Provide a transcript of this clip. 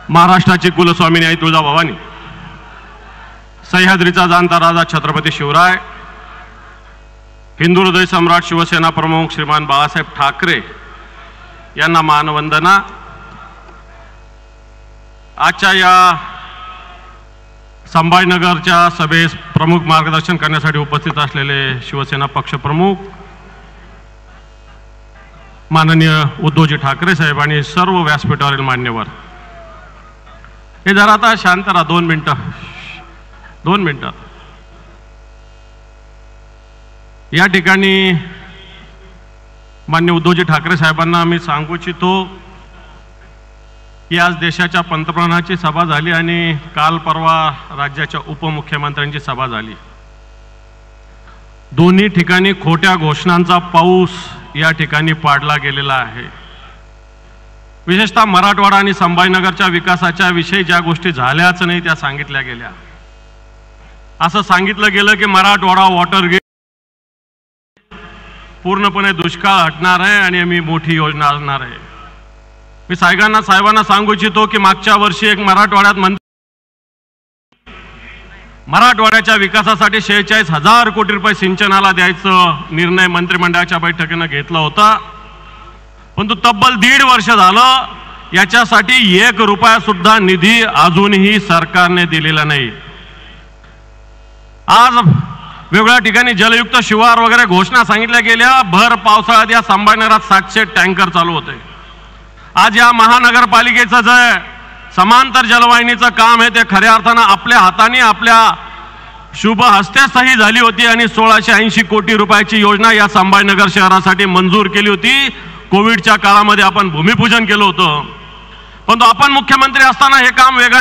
महाराष्ट्राची कुलस्वामिनी आई तुळजाभवानी, सह्याद्रीचा जाणता राजा छत्रपती शिवराय, हिंदू हृदय सम्राट शिवसेना प्रमुख श्रीमान बाळासाहेब ठाकरे यांना मानवंदना। आजच्या या संभाजीनगरच्या सभेस प्रमुख मार्गदर्शन करण्यासाठी उपस्थित असलेले शिवसेना पक्षप्रमुख माननीय उद्धवजी ठाकरे साहेब आणि सर्व व्यासपीठावरील मान्यवर, हे जरा आता शांत राहा, 2 मिनिटं। या ठिकाणी माननीय उद्धवजी ठाकरे साहेबांना मी सांगू इच्छितो की आज देशाच्या पंतप्रधानांची सभा झाली आणि काल परवा राज्याच्या उपमुख्यमंत्र्यांची सभा झाली। दोन्ही ठिकाणी खोट्या घोषणांचा पाऊस या ठिकाणी पाडला गेलेला आहे। विशेषतः मराठवाडा आणि संभाजीनगरच्या विकासाच्या विषयी ज्या गोष्टी झाल्याच नाही त्या सांगितल्या गेल्या। असं सांगितलं गेलं की मराठवाडा वॉटर गेट पूर्णपणे दुष्काळ हटणार आहे आणि आम्ही मोठी योजना आणणार आहे। मी साहेबांना सांगू इच्छितो की मागच्या वर्षी एक मराठवाड्याच्या विकासासाठी 46,000 कोटी रुपये सिंचनाला द्यायचं निर्णय मंत्रिमंडळाच्या बैठकीने घेतला होता, परंतु तब्बल 1.5 वर्ष झालं याच्यासाठी 1 रुपया सुद्धा निधी अजूनही सरकारने दिलेला नाही। आज वेगवेगळ्या ठिकाणी जलयुक्त शिवार वगैरे घोषणा सांगितल्या गेल्या। भर पावसाळ्यात या संभाजीनगरात 700 टँकर चालू होते। आज या महानगरपालिकेचं जे समांतर जलवाहिनीचं काम आहे ते खऱ्या अर्थानं आपल्या हाताने आपल्या शुभ हस्ते सही झाली होती आणि 1680 कोटी रुपयाची योजना या संभाजीनगर शहरासाठी मंजूर केली होती। कोविडच्या काळामध्ये आपण भूमिपूजन केलं होतं, परंतु आपण मुख्यमंत्री असताना हे काम वेगळं